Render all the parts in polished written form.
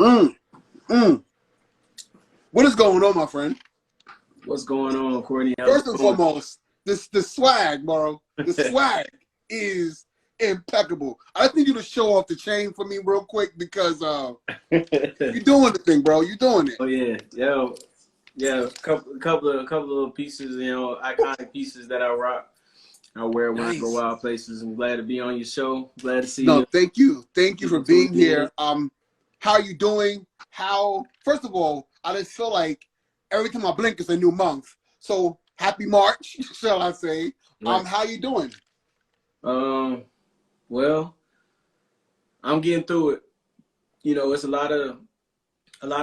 Mm, mm. What is going on, my friend? What's going on, Courtney? First and foremost, the swag, bro. The swag is impeccable. I just need you to show off the chain for me real quick because you're doing the thing, bro. You're doing it. Oh yeah, yeah. Couple of little pieces, iconic pieces that I rock. I wear when I go wild places. I'm glad to be on your show. Glad to see you. No, thank you for being here. How are you doing? First of all, I just feel like every time I blink, it's a new month. So happy March, shall I say? Right. How you doing? Well, I'm getting through it. It's a lot of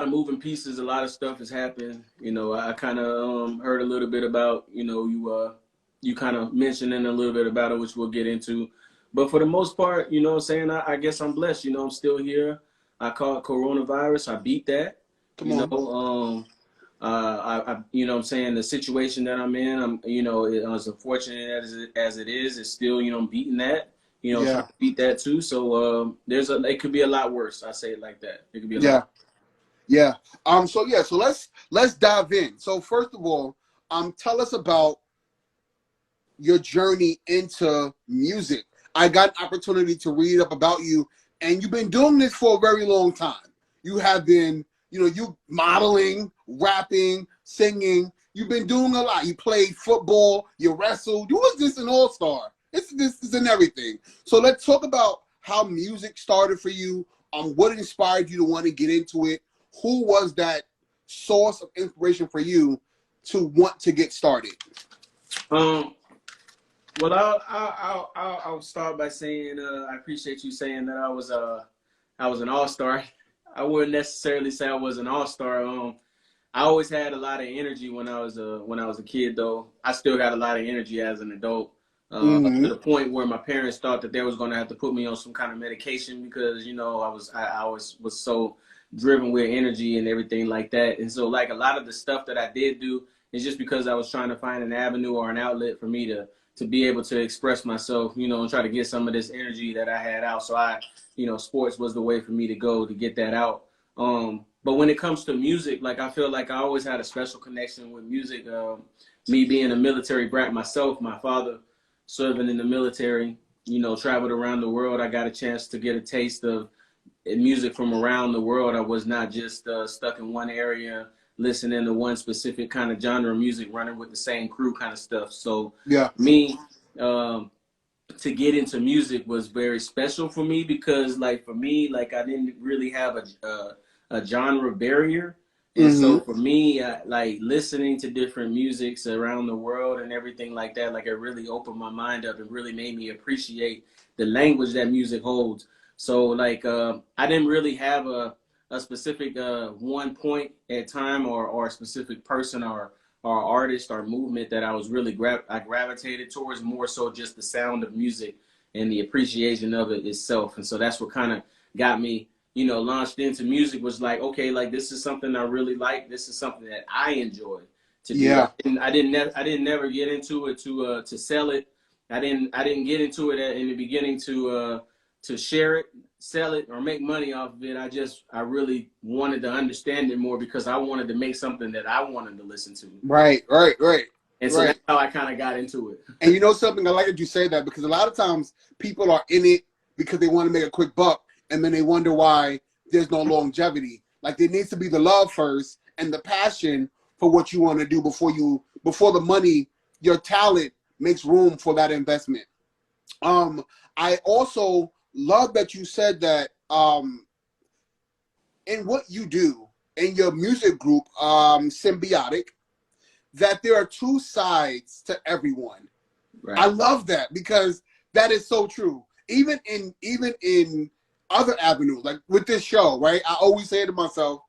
moving pieces. A lot of stuff has happened. I kind of heard a little bit about you kind of mentioning a little bit about it, which we'll get into. But for the most part, I guess I'm blessed. I'm still here. I caught coronavirus. I beat that. Come on. The situation that I'm in, as unfortunate as it is, it's still, I'm beating that, trying to beat that too. So it could be a lot worse. I say it like that. It could be a lot. Yeah. So let's dive in. So first of all, tell us about your journey into music. I got an opportunity to read up about you, and you've been doing this for a very long time. You have been, you modeling, rapping, singing. You've been doing a lot. You played football, you wrestled. You was just an all-star. This is in everything. So let's talk about how music started for you, what inspired you to want to get into it. Who was that source of inspiration for you to want to get started? Well, I'll start by saying I appreciate you saying that I was an all-star. I wouldn't necessarily say I was an all-star. I always had a lot of energy when I was a kid, though. I still got a lot of energy as an adult. Up to the point where my parents thought that they was going to have to put me on some kind of medication because I was so driven with energy and everything like that. And so like a lot of the stuff that I did do is just because I was trying to find an avenue or an outlet for me to be able to express myself, and try to get some of this energy that I had out. So sports was the way for me to go to get that out. But when it comes to music, like I feel like I always had a special connection with music. Me being a military brat myself, my father serving in the military, traveled around the world. I got a chance to get a taste of music from around the world. I was not just stuck in one area, listening to one specific kind of genre of music, running with the same crew kind of stuff. So me, to get into music was very special for me because I didn't really have a genre barrier. And so for me, listening to different musics around the world and everything like that, it really opened my mind up and really made me appreciate the language that music holds. So I didn't really have a specific one point at time or a specific person or artist or movement that I was really I gravitated towards, more so just the sound of music and the appreciation of it itself. And so that's what kind of got me, launched into music, was okay, this is something I really like. This is something that I enjoy to do. Yeah. And I didn't never get into it to sell it. I didn't get into it in the beginning to share it, sell it, or make money off of it. I really wanted to understand it more because I wanted to make something that I wanted to listen to. Right. And so that's how I kind of got into it. And something, I like that you say that because a lot of times people are in it because they want to make a quick buck, and then they wonder why there's no longevity. There needs to be the love first and the passion for what you want to do before the money, your talent makes room for that investment. I also love that you said that in what you do in your music group, Symbiotic, that there are two sides to everyone. Right. I love that because that is so true. Even in other avenues, like with this show, right? I always say to myself,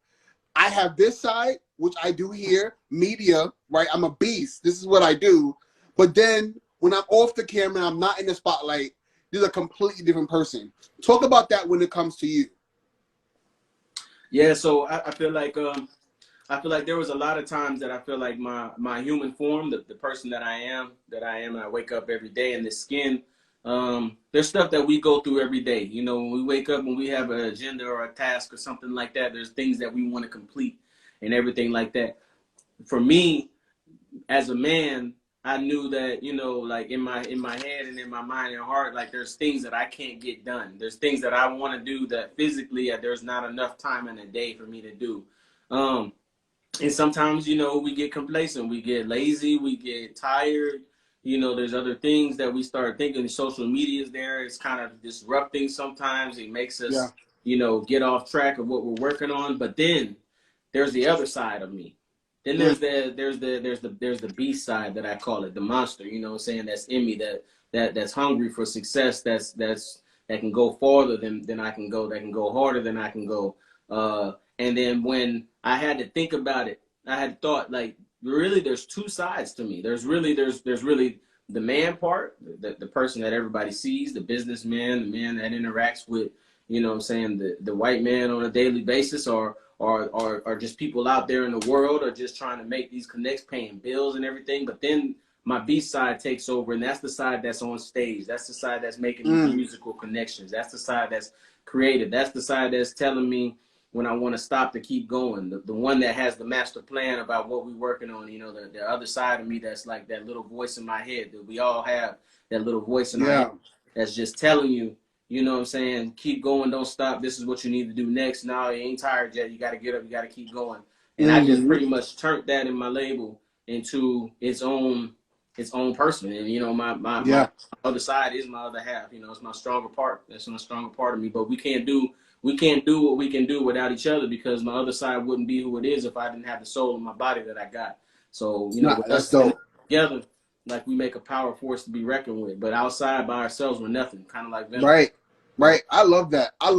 I have this side, which I do here, media, right? I'm a beast. This is what I do. But then when I'm off the camera, I'm not in the spotlight, you're a completely different person. Talk about that when it comes to you. Yeah, so I feel like there was a lot of times that I feel like my human form, the person that I am, I wake up every day in this skin, There's stuff that we go through every day. You know, when we wake up, when we have an agenda or a task or something like that, there's things that we want to complete and everything like that. For me, as a man, I knew that, you know, like in my head and in my mind and heart, like there's things that I can't get done. There's things that I want to do that physically there's not enough time in a day for me to do. And sometimes, you know, we get complacent, we get lazy, we get tired. You know, there's other things that we start thinking. Social media is there. It's kind of disrupting sometimes. It makes us, Yeah. you know, get off track of what we're working on. But then there's the other side of me. Then there's the beast side that I call it, the monster, you know what I'm saying, that's in me, that's hungry for success, that can go farther than I can go, that can go harder than I can go. And then when I had to think about it, I had thought, like, really there's two sides to me. There's really the man part, the person that everybody sees, the businessman, the man that interacts with, you know what I'm saying, the white man on a daily basis, or just people out there in the world are just trying to make these connects, paying bills and everything. But then my B side takes over, and that's the side that's on stage. That's the side that's making these musical connections. That's the side that's creative. That's the side that's telling me when I want to stop to keep going. The one that has the master plan about what we're working on. You know, the other side of me that's like that little voice in my head that we all have, that little voice in our head that's just telling you, you know what I'm saying, keep going, don't stop. This is what you need to do next. No, you ain't tired yet. You got to get up. You got to keep going. And I just pretty much turned that in my label into its own person. And, you know, my other side is my other half. You know, it's my stronger part. That's my stronger part of me. But we can't do what we can do without each other, because my other side wouldn't be who it is if I didn't have the soul in my body that I got. So, you know, with us together, like, we make a power force to be reckoned with. But outside by ourselves, we're nothing. Kind of like Venom. Right. I love that. I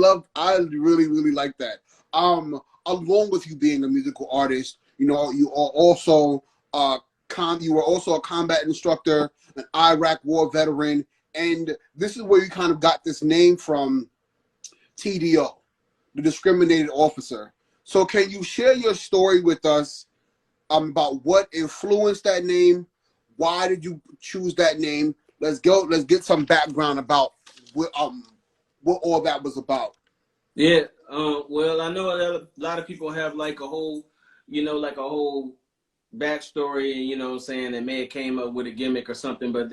really, really like that. Along with you being a musical artist, you know, you are also you were also a combat instructor, an Iraq war veteran, and this is where you kind of got this name from, TDO, the discriminated officer. So can you share your story with us about what influenced that name? Why did you choose that name? Let's get some background about what all that was about. Yeah. Well, I know a lot of people have like a whole backstory, and, you know what I'm saying, that may have came up with a gimmick or something, but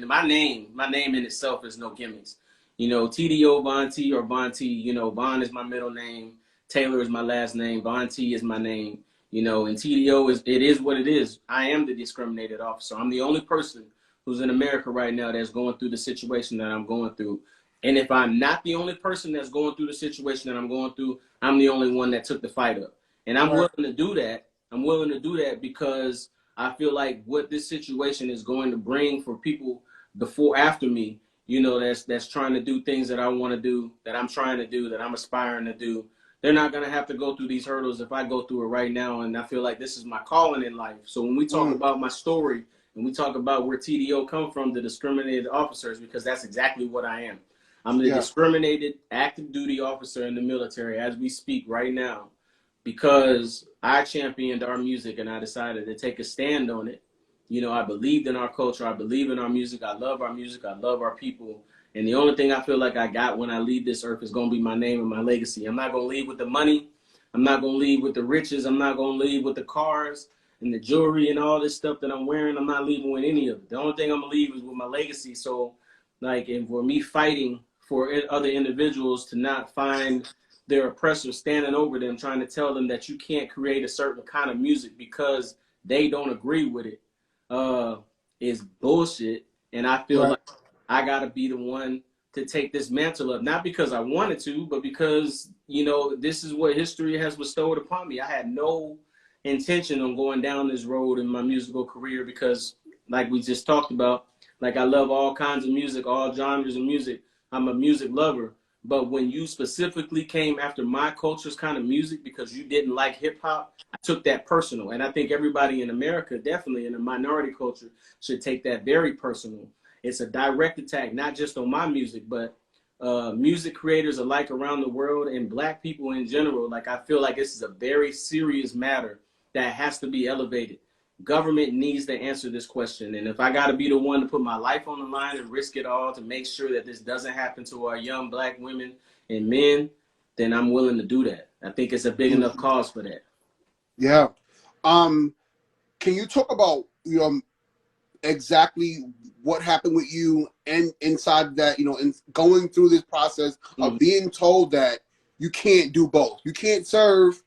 my name in itself is no gimmicks. You know, TDO VonT or VonT, you know, Von is my middle name, Taylor is my last name, VonT is my name, you know, and TDO is what it is. I am the discriminated officer. I'm the only person who's in America right now that's going through the situation that I'm going through. And if I'm not the only person that's going through the situation that I'm going through, I'm the only one that took the fight up. And I'm willing to do that. I'm willing to do that because I feel like what this situation is going to bring for people after me, you know, that's trying to do things that I want to do, that I'm trying to do, that I'm aspiring to do. They're not going to have to go through these hurdles if I go through it right now. And I feel like this is my calling in life. So when we talk about my story and we talk about where TDO come from, the discriminated officers, because that's exactly what I am. I'm the discriminated active duty officer in the military as we speak right now, because I championed our music and I decided to take a stand on it. You know, I believed in our culture. I believe in our music. I love our music. I love our people. And the only thing I feel like I got when I leave this earth is going to be my name and my legacy. I'm not going to leave with the money. I'm not going to leave with the riches. I'm not going to leave with the cars and the jewelry and all this stuff that I'm wearing. I'm not leaving with any of it. The only thing I'm going to leave is with my legacy. So, like, and for me fighting for other individuals to not find their oppressor standing over them, trying to tell them that you can't create a certain kind of music because they don't agree with it, is bullshit. And I feel like I got to be the one to take this mantle up, not because I wanted to, but because, you know, this is what history has bestowed upon me. I had no intention on going down this road in my musical career because, like we just talked about, like, I love all kinds of music, all genres of music. I'm a music lover. But when you specifically came after my culture's kind of music because you didn't like hip hop, I took that personal. And I think everybody in America, definitely in the minority culture, should take that very personal. It's a direct attack, not just on my music, but music creators alike around the world and Black people in general. Like, I feel like this is a very serious matter that has to be elevated. government needs to answer this question. And if I got to be the one to put my life on the line and risk it all to make sure that this doesn't happen to our young Black women and men, then I'm willing to do that. I think it's a big enough cause for that. Yeah. Can you talk about exactly what happened with you and inside that, in going through this process of being told that you can't do both? You can't serve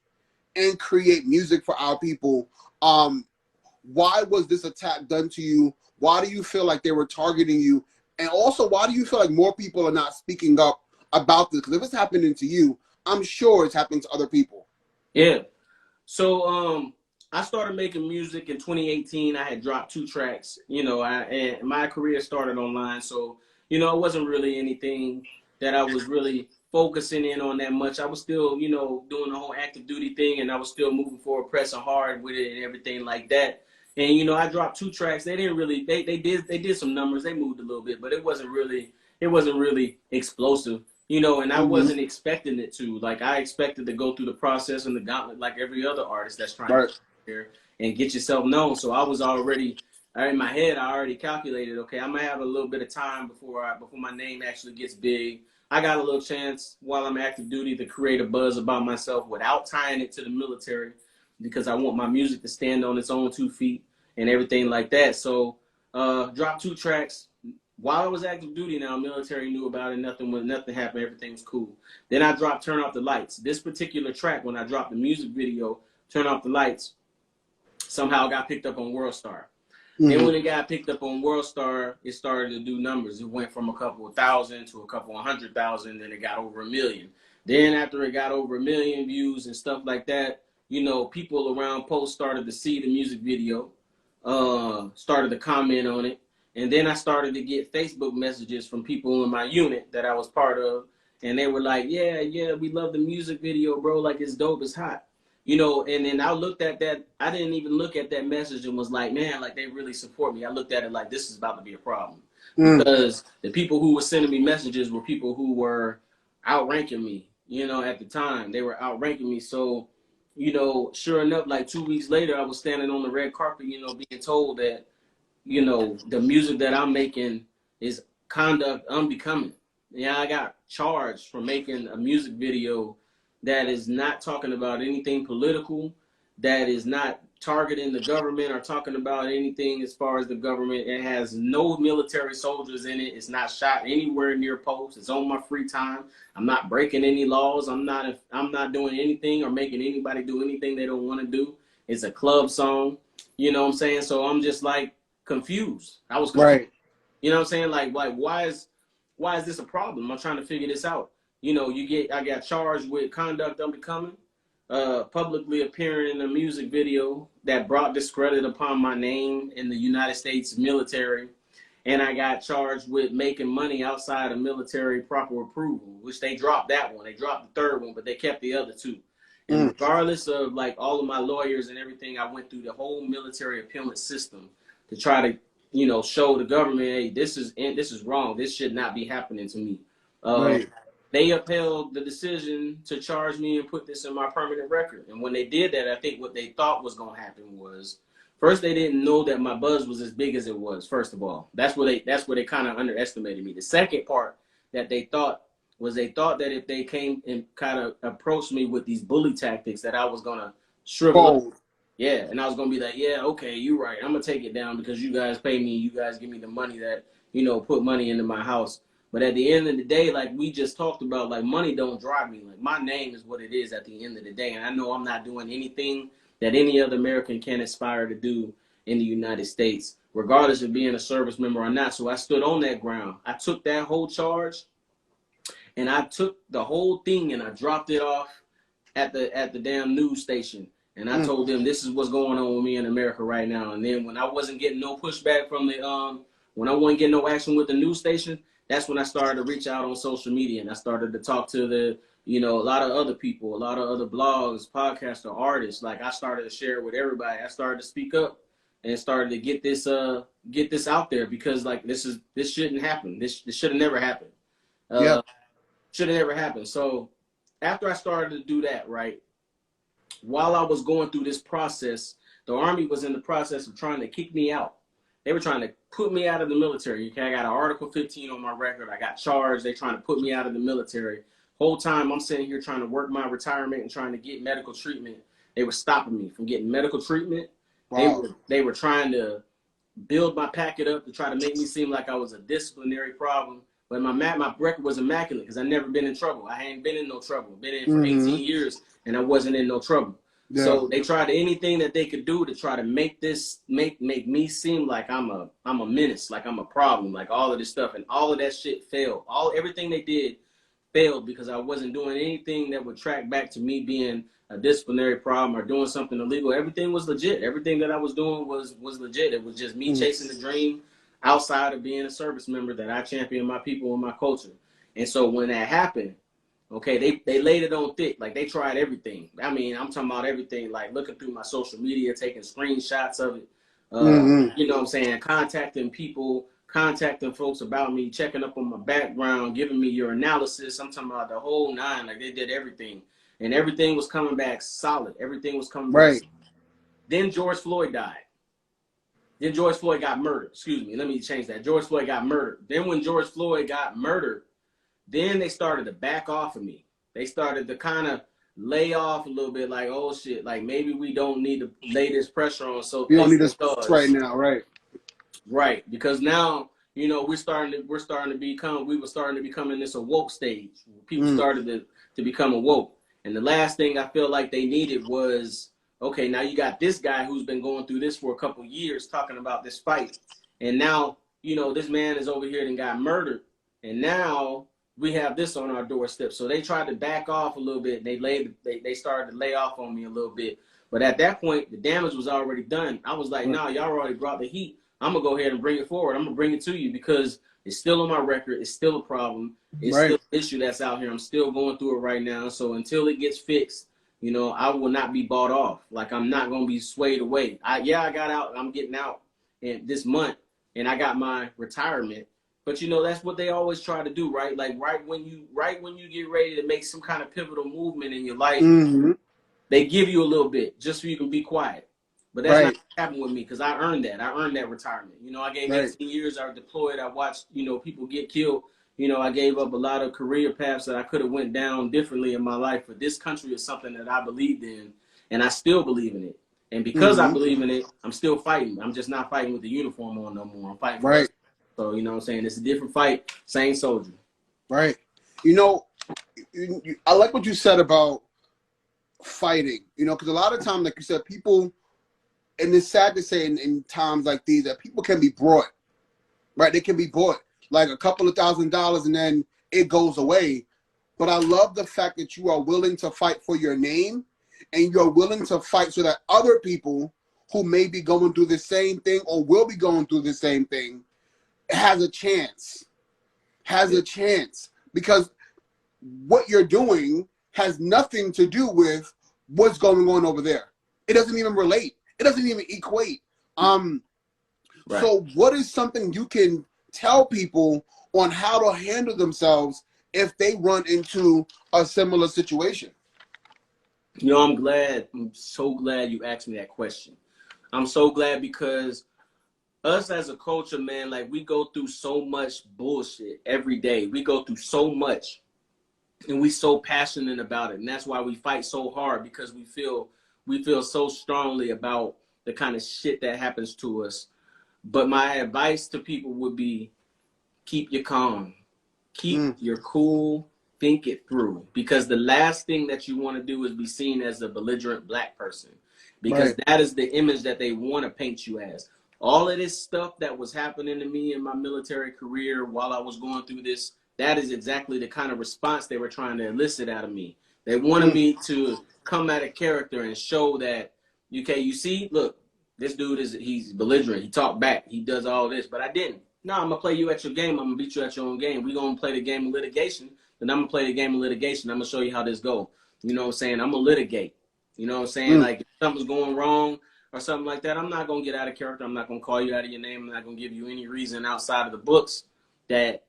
and create music for our people. Why was this attack done to you? Why do you feel like they were targeting you? And also, why do you feel like more people are not speaking up about this? Because if it's happening to you, I'm sure it's happening to other people. Yeah. So I started making music in 2018. I had dropped 2 tracks. And my career started online. So, it wasn't really anything that I was really focusing in on that much. I was still, doing the whole active duty thing, and I was still moving forward, pressing hard with it and everything like that. And, I dropped 2 tracks. They didn't really, they did some numbers. They moved a little bit, but it wasn't really explosive. And I wasn't expecting it to. Like, I expected to go through the process and the gauntlet like every other artist that's trying to get here and get yourself known. So I was already, in my head, I already calculated, okay, I'm going to have a little bit of time before my name actually gets big. I got a little chance while I'm active duty to create a buzz about myself without tying it to the military, because I want my music to stand on its own 2 feet and everything like that. So dropped 2 tracks. While I was active duty now, military knew about it. Nothing happened. Everything was cool. Then I dropped Turn Off the Lights. This particular track, when I dropped the music video, Turn Off the Lights, somehow got picked up on WorldStar. And when it got picked up on WorldStar, it started to do numbers. It went from a couple of thousand to a couple of 100,000, then it got over 1 million. Then after it got over 1 million views and stuff like that, people around post started to see the music video, started to comment on it. And then I started to get Facebook messages from people in my unit that I was part of. And they were like, yeah, we love the music video, bro. Like, it's dope, it's hot. And then I looked at that. I didn't even look at that message and was like, man, like, they really support me. I looked at it like, this is about to be a problem. Because the people who were sending me messages were people who were outranking me, at the time. They were outranking me. So, sure enough, like 2 weeks later, I was standing on the red carpet, being told that, the music that I'm making is conduct unbecoming. Yeah, I got charged for making a music video that is not talking about anything political, that is not targeting the government or talking about anything as far as the government. It has no military soldiers in it. It's not shot anywhere near posts. It's on my free time. I'm not breaking any laws. I'm not doing anything or making anybody do anything they don't want to do. It's a club song. You know what I'm saying? So I'm just like confused. I was confused. Right. You know what I'm saying? Like why is this a problem? I'm trying to figure this out. I got charged with conduct unbecoming, publicly appearing in a music video that brought discredit upon my name in the United States military. And I got charged with making money outside of military proper approval, which they dropped that one. They dropped the 3rd one, but they kept the other 2. And regardless of like all of my lawyers and everything, I went through the whole military appealance system to try to, show the government, hey, this is wrong. This should not be happening to me. Right. They upheld the decision to charge me and put this in my permanent record. And when they did that, I think what they thought was going to happen was, first, they didn't know that my buzz was as big as it was, first of all. That's where they kind of underestimated me. The second part that they thought that if they came and kind of approached me with these bully tactics, that I was going to shrivel up. Yeah, and I was going to be like, yeah, okay, you're right. I'm going to take it down because you guys pay me. You guys give me the money that, put money into my house. But at the end of the day, like we just talked about, like money don't drive me. Like my name is what it is at the end of the day. And I know I'm not doing anything that any other American can aspire to do in the United States, regardless of being a service member or not. So I stood on that ground. I took that whole charge and I took the whole thing and I dropped it off at the damn news station. And I told them, this is what's going on with me in America right now. And then when I wasn't getting no pushback from when I wasn't getting no action with the news station, that's when I started to reach out on social media. And I started to talk to a lot of other people, a lot of other blogs, podcasts, or artists. Like I started to share with everybody. I started to speak up and started to get this out there because like this shouldn't happen. This should have never happened. Should have never happened. So after I started to do that, right, while I was going through this process, the Army was in the process of trying to kick me out. They were trying to put me out of the military. Okay, I got an Article 15 on my record. I got charged. They trying to put me out of the military. Whole time I'm sitting here trying to work my retirement and trying to get medical treatment. They were stopping me from getting medical treatment. Wow. They were trying to build my packet up to try to make me seem like I was a disciplinary problem. But my record was immaculate because I never been in trouble. I ain't been in no trouble. Been in for 18 years and I wasn't in no trouble. Yeah. So they tried anything that they could do to try to make me seem like I'm a menace, like I'm a problem, like all of this stuff, and all of that shit failed. Everything they did failed because I wasn't doing anything that would track back to me being a disciplinary problem or doing something illegal. Everything was legit. Everything that I was doing was legit. It was just me chasing the dream outside of being a service member that I champion my people and my culture. And so when that happened, okay, they laid it on thick. Like they tried everything. I mean, I'm talking about everything, like looking through my social media, taking screenshots of it. You know what I'm saying? Contacting people, contacting folks about me, checking up on my background, giving me your analysis. I'm talking about the whole nine. Like they did everything. And everything was coming back solid. Everything was coming back solid. Then George Floyd died. Then George Floyd got murdered. Excuse me. Let me change that. George Floyd got murdered. Then when George Floyd got murdered, then they started to back off of me. They started to kind of lay off a little bit, like, oh shit, like maybe we don't need to lay this pressure on. So you don't need this right now, right? Right, because now you know we were starting to become in this awoke stage. People started to become awoke, and the last thing I feel like they needed was, okay, now you got this guy who's been going through this for a couple years talking about this fight, and now you know this man is over here and got murdered, and now we have this on our doorstep. So they tried to back off a little bit. And they started to lay off on me a little bit. But at that point, the damage was already done. I was like, no, y'all already brought the heat. I'm going to go ahead and bring it forward. I'm going to bring it to you because it's still on my record. It's still a problem. It's still an issue that's out here. I'm still going through it right now. So until it gets fixed, you know, I will not be bought off. Like I'm not going to be swayed away. I got out. I'm getting out this month and I got my retirement. But you know that's what they always try to do, right? Like right when you get ready to make some kind of pivotal movement in your life, they give you a little bit just so you can be quiet. But that's not what happened with me because I earned that. I earned that retirement. You know, I gave 18 years. I was deployed. I watched people get killed. You know, I gave up a lot of career paths that I could have went down differently in my life. But this country is something that I believed in, and I still believe in it. And because I believe in it, I'm still fighting. I'm just not fighting with the uniform on no more. I'm fighting for us. So, you know what I'm saying? It's a different fight, same soldier. Right. You know, I like what you said about fighting, you know, because a lot of times, like you said, people, and it's sad to say in times like these that people can be brought, right? They can be bought like a couple of $1,000s and then it goes away. But I love the fact that you are willing to fight for your name and you're willing to fight so that other people who may be going through the same thing or will be going through the same thing has a chance, because what you're doing has nothing to do with what's going on over there. It doesn't even relate. It doesn't even equate. So what is something you can tell people on how to handle themselves if they run into a similar situation? You know, I'm so glad you asked me that question. I'm so glad because us as a culture, man, like we go through so much bullshit every day. We go through so much and we so passionate about it. And that's why we fight so hard, because we feel so strongly about the kind of shit that happens to us. But my advice to people would be keep your calm, keep your cool, think it through, because the last thing that you want to do is be seen as a belligerent black person, because that is the image that they want to paint you as. All of this stuff that was happening to me in my military career while I was going through this, that is exactly the kind of response they were trying to elicit out of me. They wanted me to come at a character and show that, okay, you see, look, this dude he's belligerent. He talked back. He does all this, but I didn't. No, I'm going to play you at your game. I'm going to beat you at your own game. We're going to play the game of litigation. Then I'm going to play the game of litigation. I'm going to show you how this goes. You know what I'm saying? I'm going to litigate. You know what I'm saying? Like if something's going wrong or something like that, I'm not going to get out of character. I'm not going to call you out of your name. I'm not going to give you any reason outside of the books that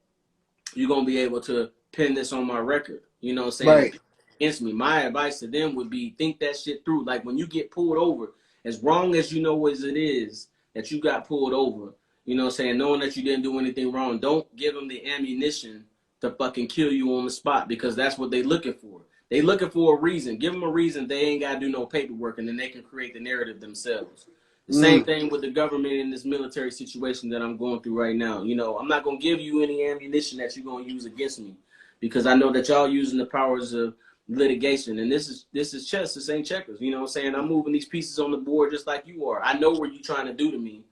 you're going to be able to pin this on my record. You know what I'm saying? Against me. My advice to them would be think that shit through. Like when you get pulled over as wrong as you know as it is that you got pulled over, you know what I'm saying, knowing that you didn't do anything wrong, don't give them the ammunition to fucking kill you on the spot, because that's what they looking for. They looking for a reason. Give them a reason they ain't got to do no paperwork, and then they can create the narrative themselves. The same thing with the government in this military situation that I'm going through right now. You know, I'm not going to give you any ammunition that you're going to use against me, because I know that y'all using the powers of litigation, and this is chess, this ain't checkers. You know what I'm saying? I'm moving these pieces on the board just like you are. I know what you're trying to do to me,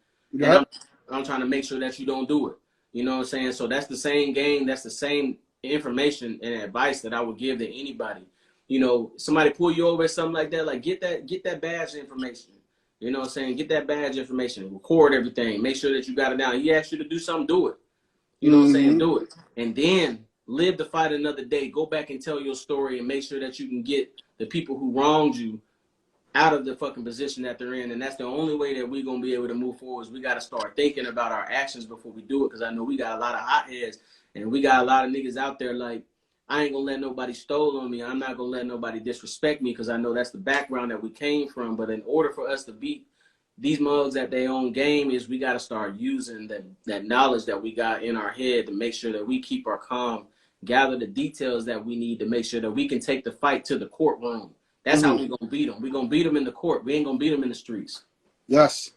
and I'm trying to make sure that you don't do it. You know what I'm saying? So that's the same game, that's the same information and advice that I would give to anybody. You know, somebody pull you over or something like that, like get that badge information. You know what I'm saying? Get that badge information, record everything, make sure that you got it down. He asked you to do something, do it. You know what I'm saying? Do it. And then live to fight another day. Go back and tell your story and make sure that you can get the people who wronged you out of the fucking position that they're in. And that's the only way that we're going to be able to move forward. Is we got to start thinking about our actions before we do it. Because I know we got a lot of hotheads and we got a lot of niggas out there like, I ain't going to let nobody stole on me. I'm not going to let nobody disrespect me, because I know that's the background that we came from. But in order for us to beat these mugs at their own game, is we got to start using that knowledge that we got in our head to make sure that we keep our calm, gather the details that we need to make sure that we can take the fight to the courtroom. That's how we're going to beat them. We're going to beat them in the court. We ain't going to beat them in the streets. Yes.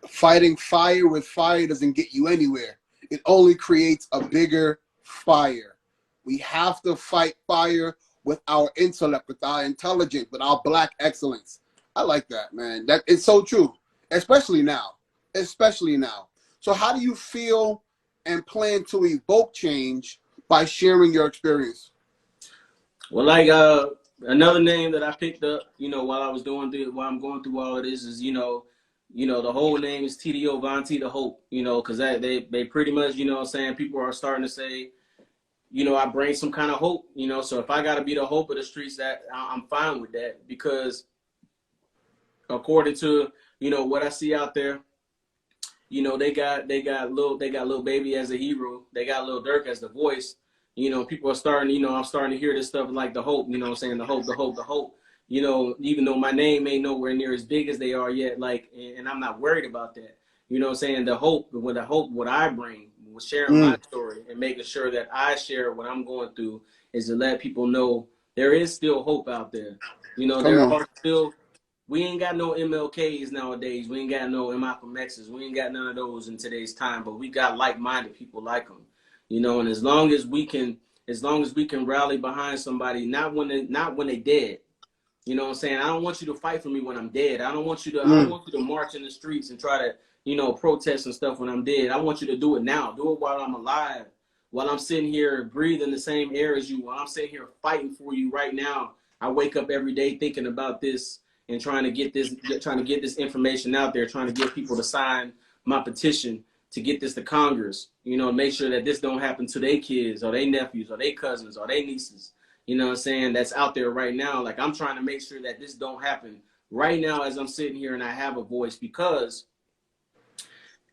Fighting fire with fire doesn't get you anywhere. It only creates a bigger fire. We have to fight fire with our intellect, with our intelligence, with our black excellence. I like that, man. That it's so true, especially now. Especially now. So how do you feel and plan to evoke change by sharing your experience? Well, like another name that I picked up, you know, while I'm going through all of this is, you know, the whole name is TDO, VonT the Hope, you know, because they pretty much, you know what I'm saying, people are starting to say, you know, I bring some kind of hope, you know, so if I got to be the hope of the streets, that I'm fine with that, because according to, you know, what I see out there, you know, they got Lil Baby as a hero, they got Lil Durk as the voice. You know, people are starting, you know, I'm starting to hear this stuff like the hope, you know what I'm saying? The hope. You know, even though my name ain't nowhere near as big as they are yet, like, and I'm not worried about that. You know what I'm saying? The hope, what I bring, with sharing my story and making sure that I share what I'm going through, is to let people know there is still hope out there. You know, there are still, we ain't got no MLKs nowadays. We ain't got no Malcolm X's. We ain't got none of those in today's time, but we got like-minded people like them. You know, and as long as we can rally behind somebody, not when they dead. You know what I'm saying? I don't want you to fight for me when I'm dead. I don't want you to march in the streets and try to, you know, protest and stuff when I'm dead. I want you to do it now. Do it while I'm alive. While I'm sitting here breathing the same air as you. While I'm sitting here fighting for you right now. I wake up every day thinking about this and trying to get this information out there, trying to get people to sign my petition to get this to Congress, you know, make sure that this don't happen to their kids or their nephews or their cousins or their nieces, you know what I'm saying, that's out there right now. Like, I'm trying to make sure that this don't happen right now as I'm sitting here and I have a voice, because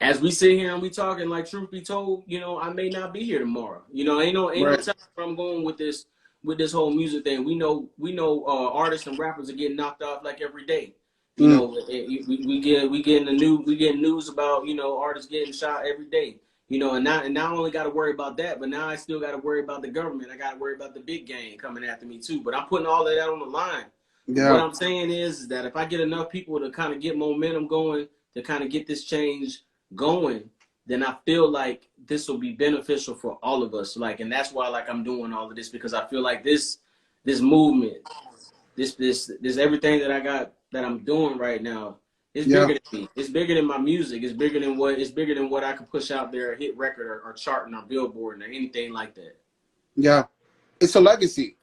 as we sit here and we talking, like, truth be told, you know, I may not be here tomorrow. You know, ain't no time where I'm going with this whole music thing. We know artists and rappers are getting knocked off like every day. You know, we get news about, you know, artists getting shot every day. You know, and now I only got to worry about that, but now I still got to worry about the government. I got to worry about the big gang coming after me too. But I'm putting all of that on the line. Yeah. What I'm saying is that if I get enough people to kind of get momentum going, to kind of get this change going, then I feel like this will be beneficial for all of us. Like, and that's why, like, I'm doing all of this, because I feel like this movement, this everything that I got, that I'm doing right now, it's bigger than me. It's bigger than my music. It's bigger than what I can push out there, a hit record or charting or Billboard or anything like that. Yeah. It's a legacy.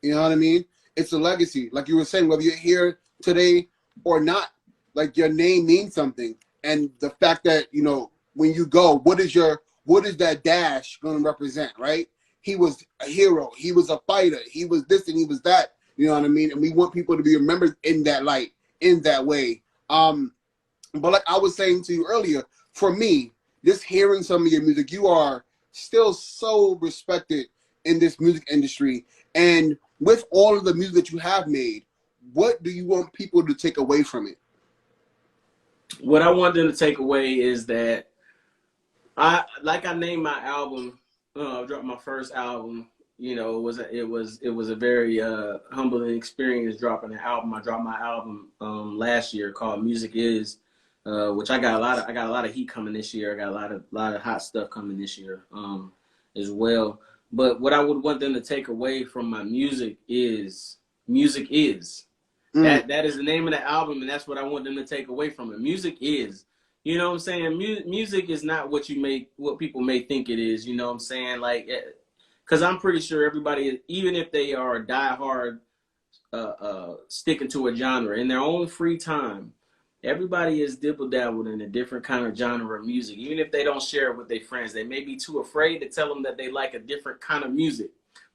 You know what I mean? It's a legacy. Like you were saying, whether you're here today or not, like, your name means something. And the fact that, you know, when you go, what is that dash going to represent, right? He was a hero. He was a fighter. He was this and he was that. You know what I mean? And we want people to be remembered in that light, in that way. But like I was saying to you earlier, for me, just hearing some of your music, you are still so respected in this music industry. And with all of the music that you have made, what do you want people to take away from it? what I want them to take away is that I named my album. I dropped my first album. You know, it was a very humbling experience dropping an album. I dropped my album last year called Music Is, which I got a lot of heat coming this year. I got a lot of hot stuff coming this year as well. But what I would want them to take away from my music is music is. That is the name of the album, and that's what I want them to take away from it. Music is. You know what I'm saying? Music is not what what people may think it is. You know what I'm saying? Like, because I'm pretty sure everybody, even if they are a diehard sticking to a genre in their own free time, everybody is dibble dabbled in a different kind of genre of music. Even if they don't share it with their friends, they may be too afraid to tell them that they like a different kind of music.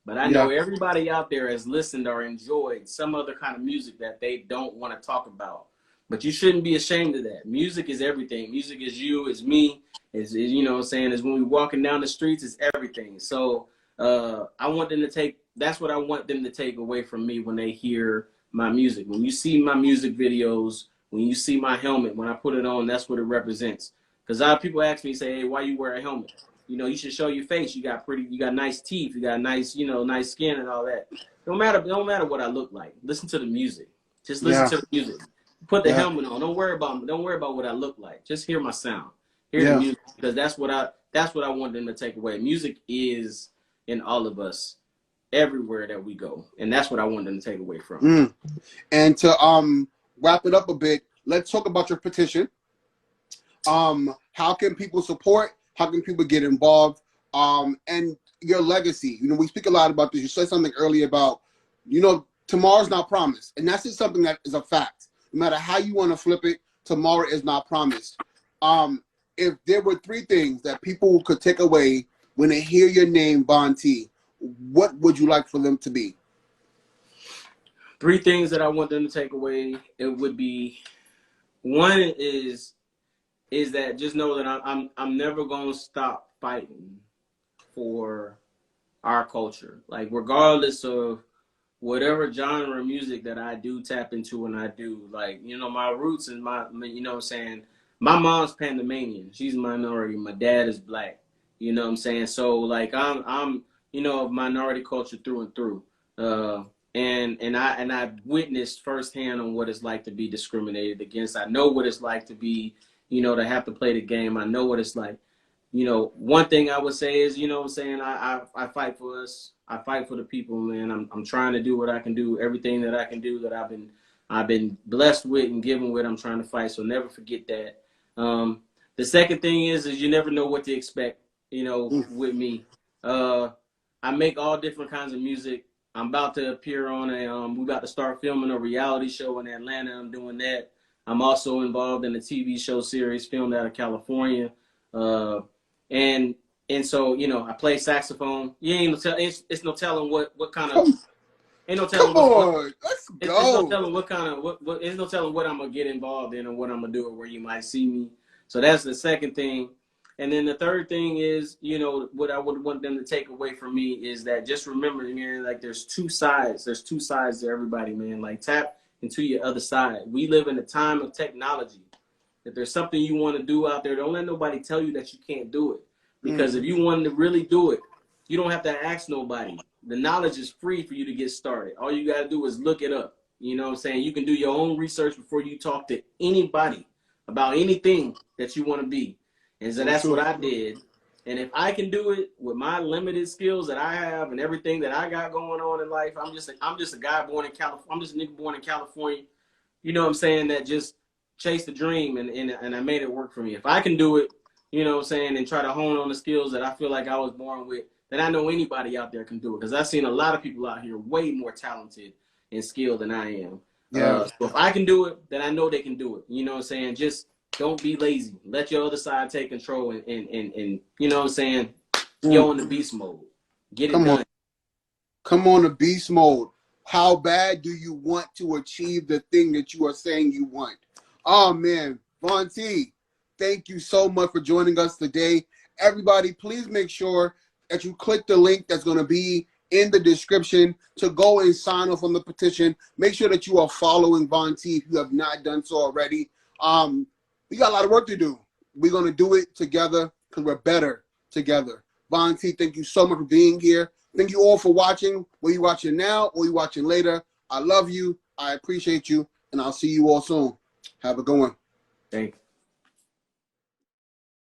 But I know everybody out there has listened or enjoyed some other kind of music that they don't want to talk about. But you shouldn't be ashamed of that. Music is everything. Music is you, is me, is you know what I'm saying, is when we're walking down the streets, it's everything. So I want them to that's what I want them to take away from me when they hear my music. When you see my music videos, when you see my helmet, when I put it on, that's what it represents. Because a lot of people ask me, say, hey, why you wear a helmet? You know, you should show your face. You got nice teeth. You got nice, nice skin and all that. Don't matter what I look like. Listen to the music. Just listen to the music. Put the helmet on. Don't worry about what I look like. Just hear my sound. Hear the music, because that's what I want them to take away. Music is in all of us, everywhere that we go, and that's what I want them to take away from. And to wrap it up a bit, let's talk about your petition. How can people support? How can people get involved? And your legacy. You know, we speak a lot about this. You said something earlier about, tomorrow's not promised. And that's just something that is a fact. No matter how you want to flip it, tomorrow is not promised. If there were 3 things that people could take away when they hear your name, VonT, what would you like for them to be? 3 things that I want them to take away, it would be, one is that just know that I'm never gonna stop fighting for our culture. Like, regardless of whatever genre of music that I do tap into, and I do, like, my roots and my what I'm saying, my mom's Panamanian. She's a minority. My dad is black. You know what I'm saying? So, like, I'm of minority culture through and through. And I witnessed firsthand on what it's like to be discriminated against. I know what it's like to be, to have to play the game. I know what it's like. One thing I would say is, what I'm saying, I fight for us. I fight for the people, man. I'm trying to do what I can do, everything that I can do that I've been blessed with and given with. I'm trying to fight. So never forget that. The second thing is you never know what to expect, with me. I make all different kinds of music. I'm about to appear on we're about to start filming a reality show in Atlanta. I'm doing that. I'm also involved in a TV show series filmed out of California. And so, I play saxophone. You ain't no it's no telling what kind of, ain't no telling let's go. It's no telling what kind of, it's no telling what I'm gonna get involved in or what I'm gonna do or where you might see me. So that's the second thing. And then the third thing is, what I would want them to take away from me is that just remember, man, like, there's 2 sides. There's 2 sides to everybody, man. Like, tap into your other side. We live in a time of technology. If there's something you want to do out there, don't let nobody tell you that you can't do it. Because if you want to really do it, you don't have to ask nobody. The knowledge is free for you to get started. All you got to do is look it up. You know what I'm saying? You can do your own research before you talk to anybody about anything that you want to be. And so that's what I did. And if I can do it with my limited skills that I have and everything that I got going on in life, I'm just a guy born in California. I'm just a nigga born in California. You know what I'm saying? That just chased the dream and I made it work for me. If I can do it, you know what I'm saying, and try to hone on the skills that I feel like I was born with, then I know anybody out there can do it. Because I've seen a lot of people out here way more talented and skilled than I am. So if I can do it, then I know they can do it. You know what I'm saying? Just don't be lazy. Let your other side take control and you know what I'm saying, go in the beast mode. Get it done. Come on to beast mode. How bad do you want to achieve the thing that you are saying you want? Oh, man. VonT, thank you so much for joining us today. Everybody, please make sure that you click the link that's going to be in the description to go and sign off on the petition. Make sure that you are following VonT if you have not done so already. we got a lot of work to do. We're gonna do it together because we're better together. VonT, thank you so much for being here. Thank you all for watching. Whether you watching now or you watching later, I love you. I appreciate you, and I'll see you all soon. Have a good one. Thank you.